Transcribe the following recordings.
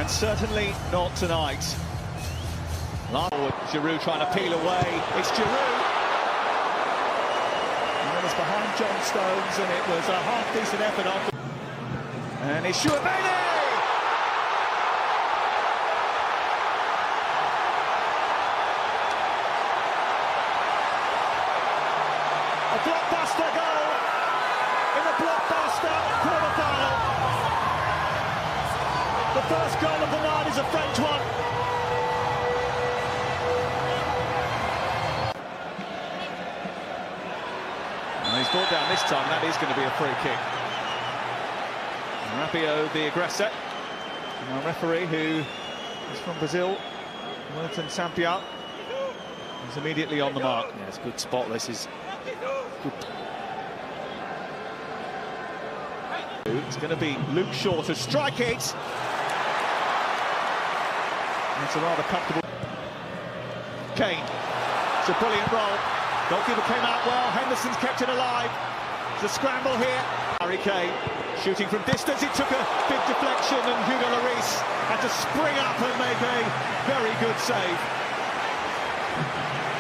And certainly not tonight. Giroud trying to peel away. It's Giroud. And it was behind John Stones, and it was a half-decent effort off. And it's Tchouaméni! A blockbuster goal in the blockbuster quarter-final. The first goal of the night is a French one. And he's brought down this time. That is going to be a free kick. Rabiot, the aggressor. And our referee, who is from Brazil, Wellington Sampaio, is immediately on the mark. Yeah, it's a good spot. This is good. It's going to be Luke Shaw to strike it. It's a rather comfortable. Kane. It's a brilliant roll. Goalkeeper came out well. Henderson's kept it alive. There's a scramble here. Harry Kane shooting from distance. It took a big deflection, and Hugo Lloris had to spring up and make a very good save.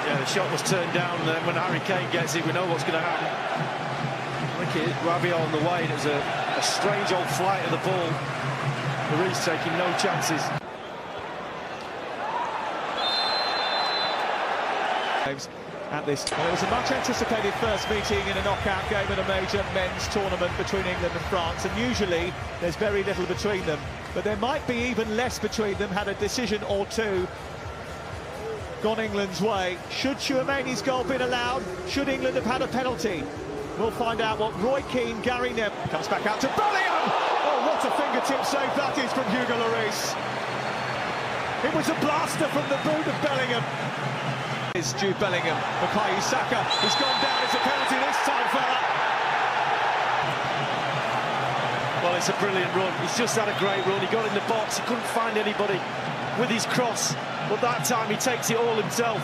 Yeah, the shot was turned down. When Harry Kane gets it, we know what's going to happen. Rabiot on the way, and it was a strange old flight of the ball. Lloris taking no chances. At this, well, it was a much anticipated first meeting in a knockout game in a major men's tournament between England and France, and usually there's very little between them, but there might be even less between them had a decision or two gone England's way. Should Tchouaméni's goal been allowed? Should England have had a penalty? We'll find out what Roy Keane, Gary Neville comes back out to Bellingham. Oh, what a fingertip save that is from Hugo Lloris. It was a blaster from the boot of Bellingham. Is Jude Bellingham. Bukayo Saka, he's gone down. It's a penalty this time, fella. Well, it's a brilliant run. He's just had a great run. He got in the box. He couldn't find anybody with his cross, but that time he takes it all himself.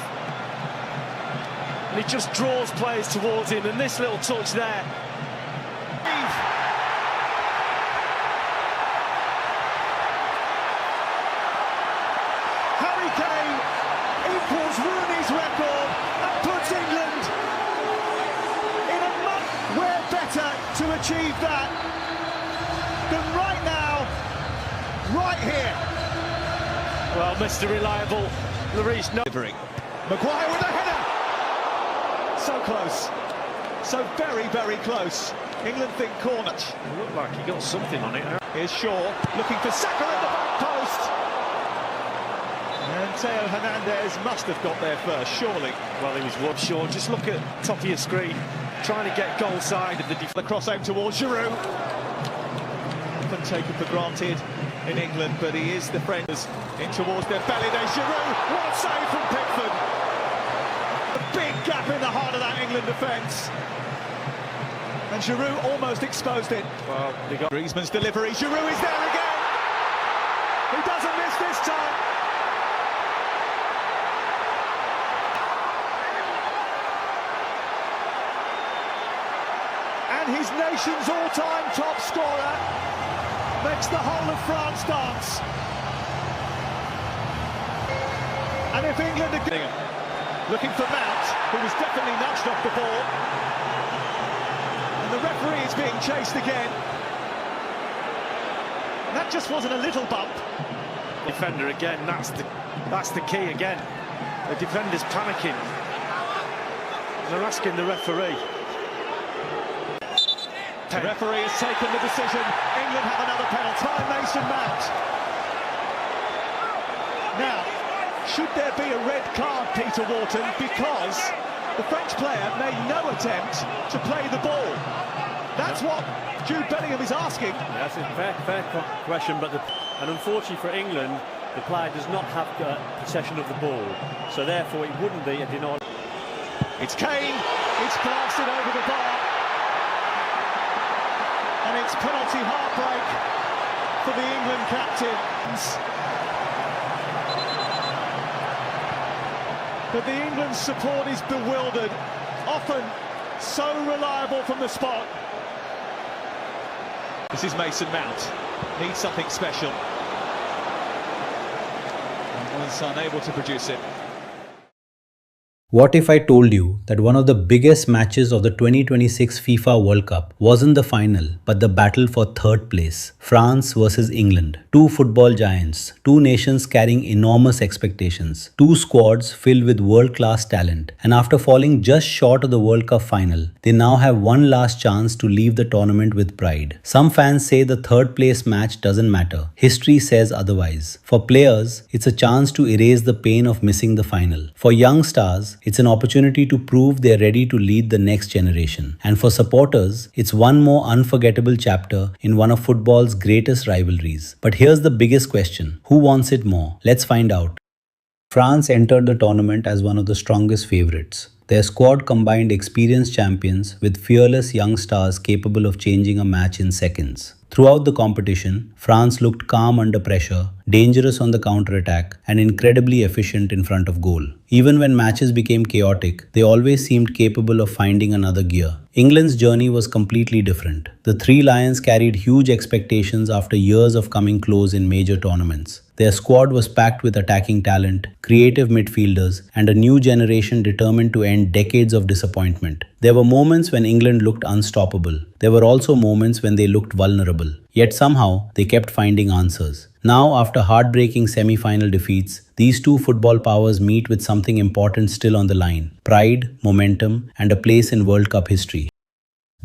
And he just draws players towards him, and this little touch there. Harry Kane equals Rooney's record and puts England in a month. Where better to achieve that than right now, right here. Well, Mr. Reliable, Lloris, no. Maguire with a header. So close. So very, very close. England think corner. It looked like he got something on it. Here's Shaw looking for Saka at the back post. And Theo Hernandez must have got there first, surely. Well, he was Shaw. Just look at top of your screen, trying to get goal side of the defence. The cross out towards Giroud. Often taken for granted in England, but he is the friend. In towards their belly, there's Giroud. What a save from Pickford. A big gap in the heart of that England defence. And Giroud almost exposed it. Well, they got Griezmann's delivery. Giroud is there again. He doesn't miss this time. And his nation's all-time top scorer makes the whole of France dance. And if England are looking for Mount, who was definitely nudged off the ball, and the referee is being chased again. And that just wasn't a little bump. Defender again, that's the key again. The defender's panicking. They're asking the referee. The referee has taken the decision. England have another penalty by Mason Mount. Now, should there be a red card, Peter Wharton, because the French player made no attempt to play the ball? That's what Jude Bellingham is asking. That's a fair question, but and unfortunately for England, the player does not have possession of the ball, so therefore it wouldn't be a denial. It's Kane. It's blasted over the bar. And it's penalty heartbreak for the England captains. But the England support is bewildered, often so reliable from the spot. This is Mason Mount, needs something special. France unable to produce it. What if I told you that one of the biggest matches of the 2026 FIFA World Cup wasn't the final, but the battle for third place? France versus England. Two football giants, two nations carrying enormous expectations, two squads filled with world-class talent. And after falling just short of the World Cup final, they now have one last chance to leave the tournament with pride. Some fans say the third place match doesn't matter. History says otherwise. For players, it's a chance to erase the pain of missing the final. For young stars, it's an opportunity to prove they're ready to lead the next generation. And for supporters, it's one more unforgettable chapter in one of football's greatest rivalries. But here's the biggest question. Who wants it more? Let's find out. France entered the tournament as one of the strongest favourites. Their squad combined experienced champions with fearless young stars capable of changing a match in seconds. Throughout the competition, France looked calm under pressure, dangerous on the counter-attack, and incredibly efficient in front of goal. Even when matches became chaotic, they always seemed capable of finding another gear. England's journey was completely different. The Three Lions carried huge expectations after years of coming close in major tournaments. Their squad was packed with attacking talent, creative midfielders, and a new generation determined to end decades of disappointment. There were moments when England looked unstoppable. There were also moments when they looked vulnerable. Yet somehow, they kept finding answers. Now, after heartbreaking semi-final defeats, these two football powers meet with something important still on the line: pride, momentum, and a place in World Cup history.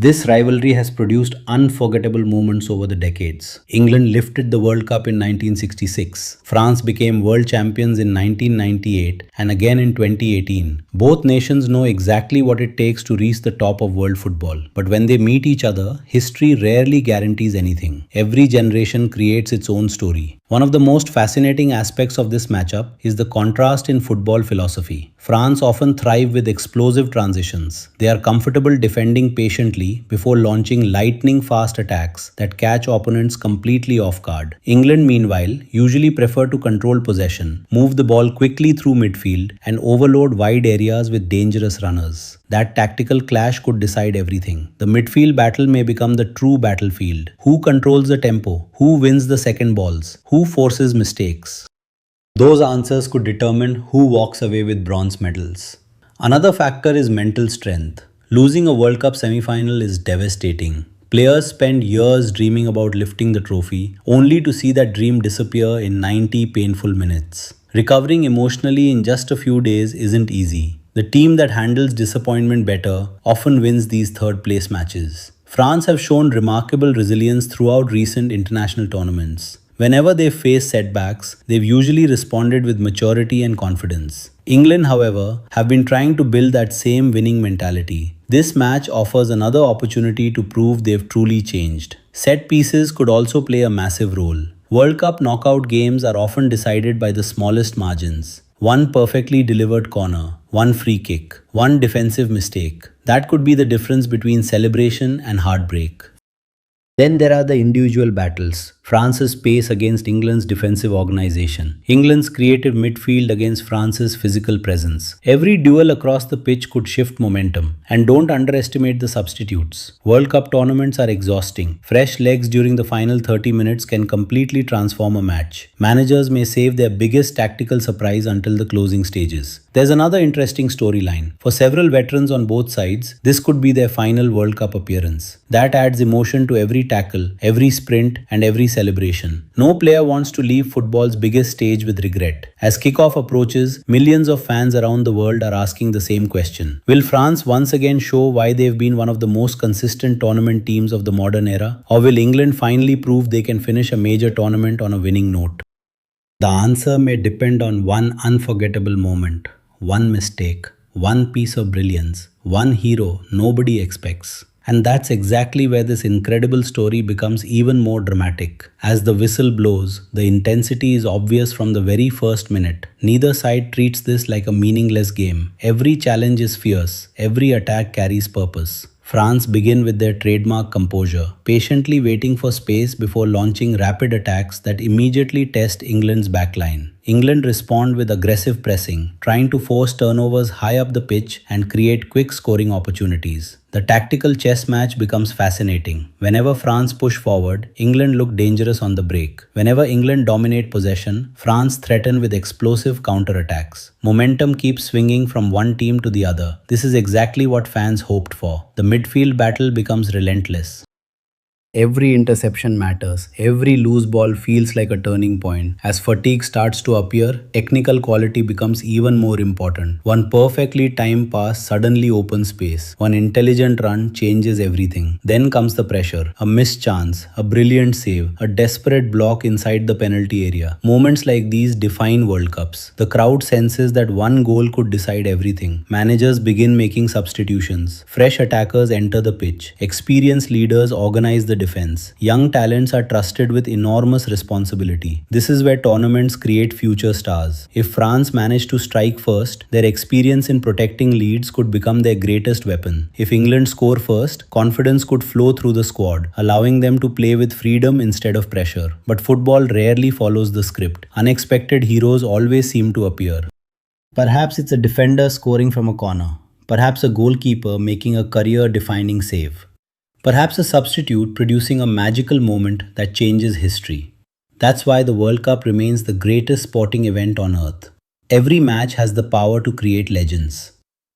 This rivalry has produced unforgettable moments over the decades. England lifted the World Cup in 1966. France became world champions in 1998 and again in 2018. Both nations know exactly what it takes to reach the top of world football. But when they meet each other, history rarely guarantees anything. Every generation creates its own story. One of the most fascinating aspects of this matchup is the contrast in football philosophy. France often thrive with explosive transitions. They are comfortable defending patiently before launching lightning-fast attacks that catch opponents completely off guard. England, meanwhile, usually prefer to control possession, move the ball quickly through midfield, and overload wide areas with dangerous runners. That tactical clash could decide everything. The midfield battle may become the true battlefield. Who controls the tempo? Who wins the second balls? Who forces mistakes? Those answers could determine who walks away with bronze medals. Another factor is mental strength. Losing a World Cup semi-final is devastating. Players spend years dreaming about lifting the trophy, only to see that dream disappear in 90 painful minutes. Recovering emotionally in just a few days isn't easy. The team that handles disappointment better often wins these third-place matches. France have shown remarkable resilience throughout recent international tournaments. Whenever they've faced setbacks, they've usually responded with maturity and confidence. England, however, have been trying to build that same winning mentality. This match offers another opportunity to prove they've truly changed. Set pieces could also play a massive role. World Cup knockout games are often decided by the smallest margins. One perfectly delivered corner, one free kick, one defensive mistake. That could be the difference between celebration and heartbreak. Then there are the individual battles. France's pace against England's defensive organisation. England's creative midfield against France's physical presence. Every duel across the pitch could shift momentum. And don't underestimate the substitutes. World Cup tournaments are exhausting. Fresh legs during the final 30 minutes can completely transform a match. Managers may save their biggest tactical surprise until the closing stages. There's another interesting storyline. For several veterans on both sides, this could be their final World Cup appearance. That adds emotion to every tackle, every sprint, and every celebration. No player wants to leave football's biggest stage with regret. As kickoff approaches, millions of fans around the world are asking the same question. Will France once again show why they've been one of the most consistent tournament teams of the modern era? Or will England finally prove they can finish a major tournament on a winning note? The answer may depend on one unforgettable moment, one mistake, one piece of brilliance, one hero nobody expects. And that's exactly where this incredible story becomes even more dramatic. As the whistle blows, the intensity is obvious from the very first minute. Neither side treats this like a meaningless game. Every challenge is fierce. Every attack carries purpose. France begin with their trademark composure, patiently waiting for space before launching rapid attacks that immediately test England's backline. England respond with aggressive pressing, trying to force turnovers high up the pitch and create quick scoring opportunities. The tactical chess match becomes fascinating. Whenever France push forward, England look dangerous on the break. Whenever England dominate possession, France threaten with explosive counterattacks. Momentum keeps swinging from one team to the other. This is exactly what fans hoped for. The midfield battle becomes relentless. Every interception matters. Every loose ball feels like a turning point. As fatigue starts to appear, technical quality becomes even more important. One perfectly timed pass suddenly opens space. One intelligent run changes everything. Then comes the pressure. A missed chance, a brilliant save, a desperate block inside the penalty area. Moments like these define World Cups. The crowd senses that one goal could decide everything. Managers begin making substitutions. Fresh attackers enter the pitch. Experienced leaders organize the defense. Young talents are trusted with enormous responsibility. This is where tournaments create future stars. If France managed to strike first, their experience in protecting leads could become their greatest weapon. If England score first, confidence could flow through the squad, allowing them to play with freedom instead of pressure. But football rarely follows the script. Unexpected heroes always seem to appear. Perhaps it's a defender scoring from a corner. Perhaps a goalkeeper making a career-defining save. Perhaps a substitute producing a magical moment that changes history. That's why the World Cup remains the greatest sporting event on earth. Every match has the power to create legends.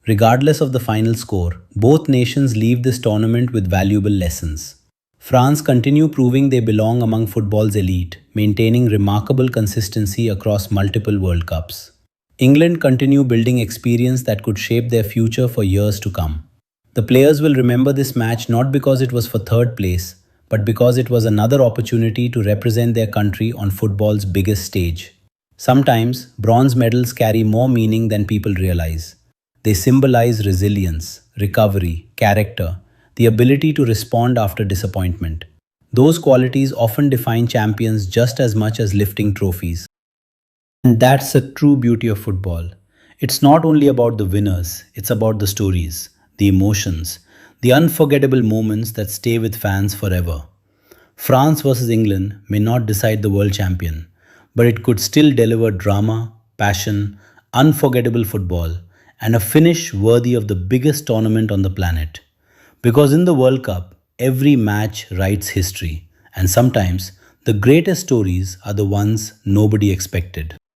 Regardless of the final score, both nations leave this tournament with valuable lessons. France continue proving they belong among football's elite, maintaining remarkable consistency across multiple World Cups. England continue building experience that could shape their future for years to come. The players will remember this match not because it was for third place, but because it was another opportunity to represent their country on football's biggest stage. Sometimes, bronze medals carry more meaning than people realize. They symbolize resilience, recovery, character, the ability to respond after disappointment. Those qualities often define champions just as much as lifting trophies. And that's the true beauty of football. It's not only about the winners, it's about the stories, the emotions, the unforgettable moments that stay with fans forever. France versus England may not decide the world champion, but it could still deliver drama, passion, unforgettable football, and a finish worthy of the biggest tournament on the planet. Because in the World Cup, every match writes history, and sometimes the greatest stories are the ones nobody expected.